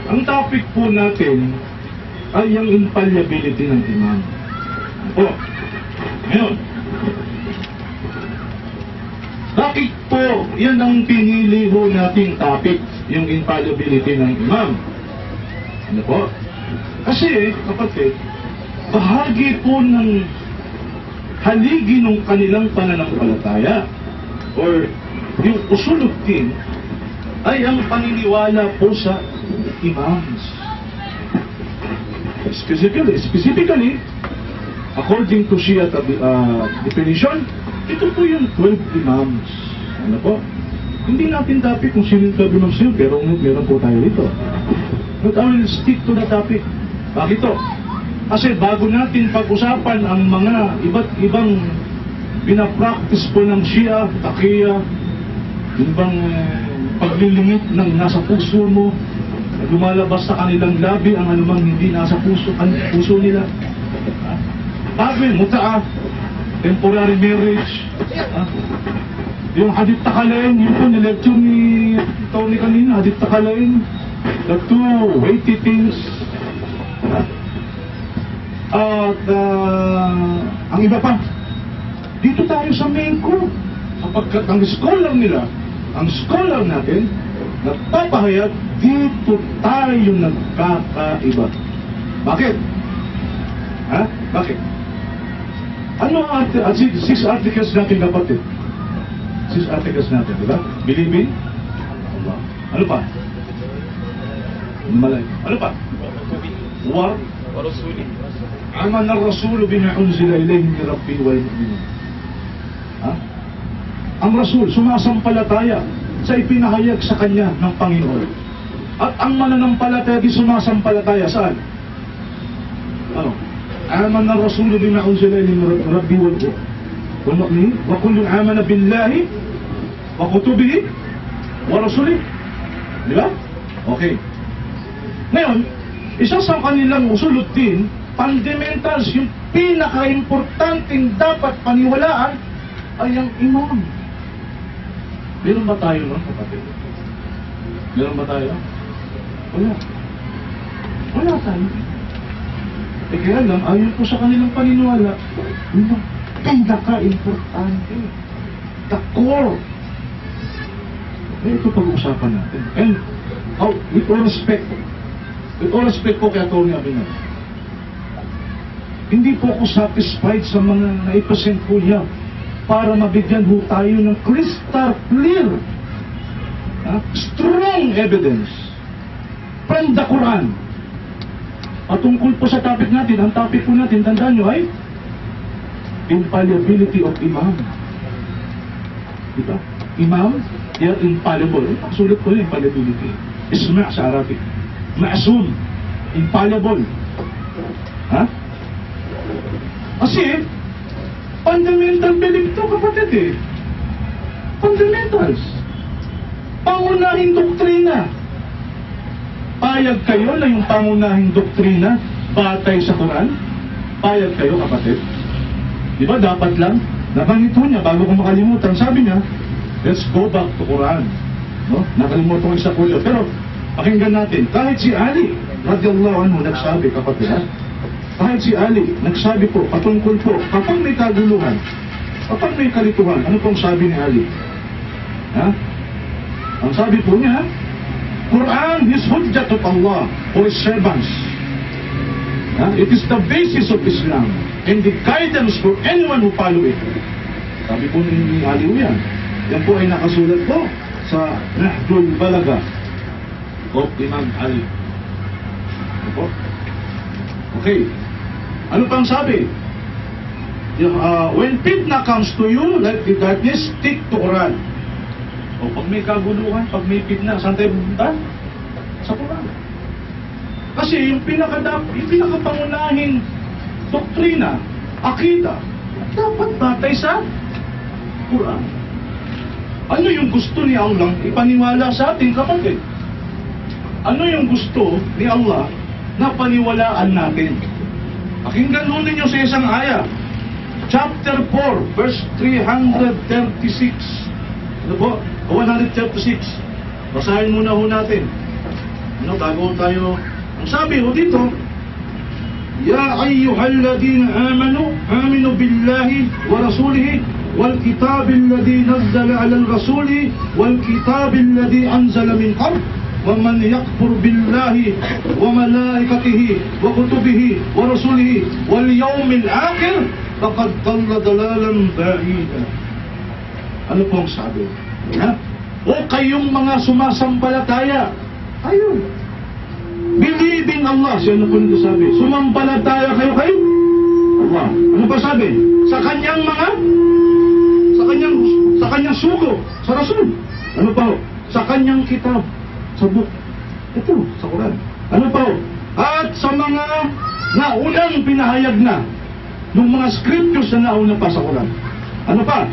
Ang topic po natin ay ang infallibility ng imam. Po. Ngayon, bakit po yan ang pinili ho nating topic, yung infallibility ng imam? Ano po? Kasi, kapatid, bahagi po ng haligi ng kanilang pananampalataya or yung usulutin ay ang paniniwala po sa imams. Specifically, according to Shia definition, ito po yung 12 imams. Ano po? Hindi natin topic kung sino yung 12 imams yun, pero meron po tayo dito. But I will stick to the topic. Bakit to? Kasi bago natin pag-usapan ang mga iba't ibang pinapractice po ng Shia, Taqiyya, yung bang paglilingit ng nasa puso mo, lumalabas sa kanilang labi ang anumang hindi nasa puso nila. Bago yung muta'a, temporary marriage, yung hadith takalain, yun po nilecture ni Tony kanina, hadith takalain, the two weighty things. At ang iba pa, dito tayo sa main court, sapagkat ang scholar natin, nagpapahayag, dito tayo nagkakaiba. Bakit? Ha? Bakit? Ano ang 6 articles natin, kapatid? 6 articles natin, diba? Believing Allah. Ano pa? Malay. Ano pa? War Rasuli. Aman ar-Rasul bima unzila ilayhi min Rabbi wal mu'minun. Ha? Ang Rasul sumasampalataya sa ipinahayag sa kanya ng Panginoon. At ang mananampalataya di sumasampalataya saan? Ano? Aman ar-Rasul bima unzila ilayhi min Rabbi wal mu'minun wa kullun amana billahi wa kutubihi wa rasulih. Di ba? Okay. Ngayon, isa sa kanilang usulutin, fundamentals, yung pinaka-importanting dapat paniwalaan ay ang imam. Meron ba tayo, no, kapatid? Meron ba tayo? Wala. Wala tayo. Eh kaya lang, ayon po sa kanilang paniniwala, yung pinaka-importante, the core. Eh, ito pag-uusapan natin. And, with all respect po kay Tony Abinay, hindi po ako satisfied sa mga naipresent po niya para mabigyan po tayo ng crystal clear, strong evidence from the Quran. At tungkol po sa topic natin, ang topic po natin, tandaan nyo ay infallibility of Imam. Diba? Imam, they are infallible. Sulit ko yung infallibility. Isma' sa Arabic. Ma'asum. Infallible. Ha? Kasi, fundamental belief ito, kapatid eh. Fundamentals. Pangunahing doktrina. Payag kayo na yung pangunahing doktrina batay sa Quran? Payag kayo, kapatid? Di ba dapat lang? Nabanggit niya bago ko makalimutan. Sabi niya, let's go back to Quran. No? Nakalimutan ko isa po yun. Pero, pakinggan natin. Kahit si Ali, radiyallahu anhu, nagsabi, kapatid, ha? Kahit si Ali, nagsabi po, patungkol po, kapag may kaguluhan, kapag may kalituhan, ano pong sabi ni Ali? Ha? Ang sabi po niya, Quran is hujjat of Allah for His servants. It is the basis of Islam and the guidance for anyone who follow it. Sabi po ni Ali yan. Yan po ay nakasulat po sa Nahjul Balagha of Imam Ali. Okay. Ano pang sabi? When fitna comes to you, like the darkness, stick to Quran. O pag may kaguluhan, pag may fitna, saan tayo pupunta? Sa Quran. Kasi yung pinakapangunahing doktrina, akida, dapat batay sa Quran. Ano yung gusto ni Allah ipaniwala sa ating kapatid? Ano yung gusto ni Allah na paniwalaan natin? Pakinggan nun ninyo sa isang aya. Chapter 4, verse 336. Ano po? 136. Basahin muna ho natin. Ano, bago tayo, ang sabi ho dito, Ya ayyuhalladhina amanu, aminu billahi wa rasulihi, wal kitabi alladhi nazzala ala al-rasuli, wal kitabi alladhi anzala min qabl, wa man yakfur billahi wa malaikatihi wa kutubihi wa rasulihi wal yawmil akhir, faqad dhalla dalalan ba'ida. Ano pong sabi? Ha? O kayong mga sumasampalataya, ayun, believe in Allah. Siya na po nito sabi, sumampalataya kayo kay Allah. Ano pa sabi? Sa kanyang sugo, sa Rasul. Ano pa? Sa kanyang kitab, sa book. Ito, sa Quran. Ano pa? At sa mga naunang pinahayag na ng mga scriptures na nauna pa sa Quran. Ano pa?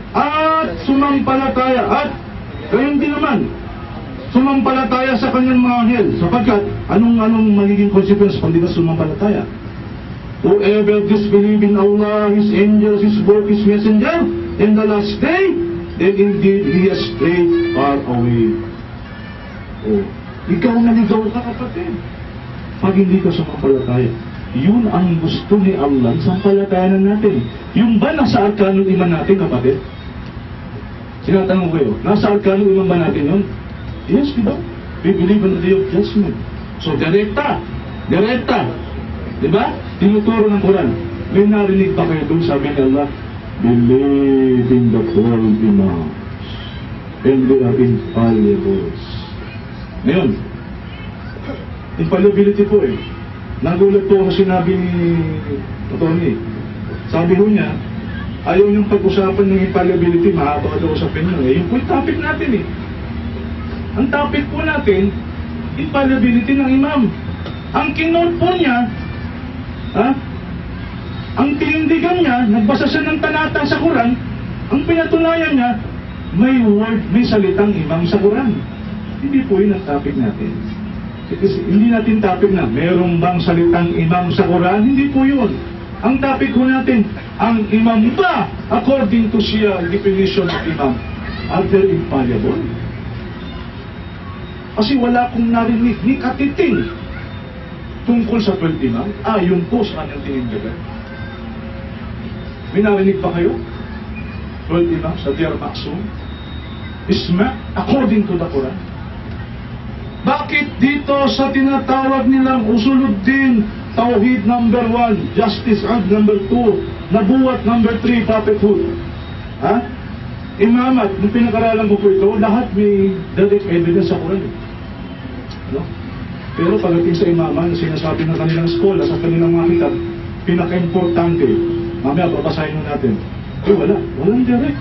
At sumampalataya, at gayon din naman, sumampalataya sa kanyang mga anghel, sapagkat anong magiging consequence pag di ba sumampalataya? Whoever disbelieve in Allah, His angels, His book, His messenger, in the last day, then indeed he has strayed far away. Oh, ikaw naligaw ka, kapatid, pag hindi ka sumampalataya. Yun ang gusto ni Allah, sampalatayanan natin. Yung ba nasa arkanong iman natin, kapatid? Sinatanong ko kayo, nasa arkanong iman ba natin yun? Yes, diba? We believe in the day of judgment. So, direkta. Diba? Tinuturo ng Quran. May narinig pa kayo doon, sabi ni Allah, believe in the 12 imams, and they are infallible. Ngayon, infallibility po eh. Nagulat po ako sinabi ni Tony. Sabi ho niya, ayaw niyong pag-usapan ng infallibility, mahaba daw sa pinyo. Yung po yung topic natin eh. Ang topic po natin, infallibility ng imam. Ang kinote po niya, ang tinindigan niya, nagbasa siya ng talata sa Quran, ang pinatunayan niya, may salitang imam sa Quran. Hindi po yun ang topic natin. Kasi hindi natin topic na, mayroong bang salitang imam sa Quran? Hindi po yun. Ang topic po natin, ang imam ba, according to Shia definition of imam, are they infallible? Kasi wala kong narinig ni katiting tungkol sa 12 imam. Yun po sa kanyang tinindagan. May narinig pa kayo? 12 imam sa Diyar Maksum? Isma, according to the Quran. Bakit dito sa tinatawag nilang Usuluddin, Tawhid number 1, Justice Ad number 2, Nabuwat number 3, Prophethood? Imamat, nung pinag-aralan ko po ito, lahat may direct evidence sa Quran. No? Pero pagdating sa imaman, sinasabi ng kanilang skola, sa kanilang mga kitab, pinaka-importante, mamaya papasahin mo natin. Walang direct.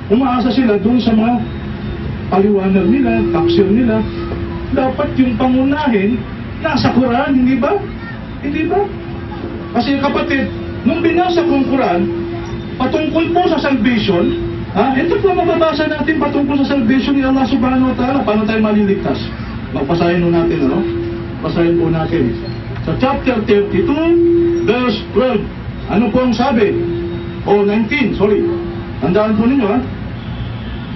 Umaasa sila doon sa mga paliwanag nila, tafsir nila. Dapat yung pangunahin nasa Quran, hindi ba? Kasi kapatid, nung binasa kong Quran patungkol po sa salvation, ito po mababasa natin patungkol sa salvation ni Allah subhanahu wa ta'ala. Paano tayo maliligtas? Magpasahin po natin, Pasahin po natin sa chapter 32 verse 12. Ano po ang sabi? 19, sorry, tandaan po ninyo,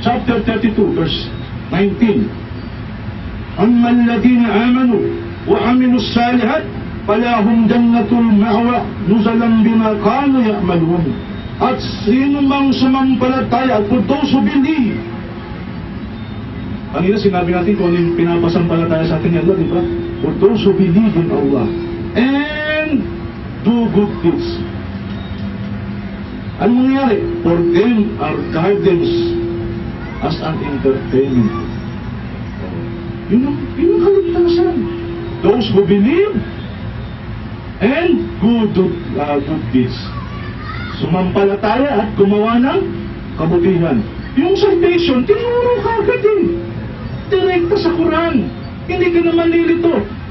chapter 32 verse 19. Amma alladhina amanu wa amilus salihat falahum jannatul ma'wa nuzalan bima kanu ya'malun. At sino mang sumampalataya, for those who believe. Kanina sinabi natin kung ano yung pinapasampalataya sa atin yan, di ba? For those who believe in Allah and do good deeds. Ano nangyari? For them are gardens as an entertainment. Yun ang kaligtasan. Those who believe and good deeds. Sumampalataya at gumawa ng kabutihan. Yung salvation, tinuro ka agad eh. Direkta sa Quran. Hindi ka naman nilito.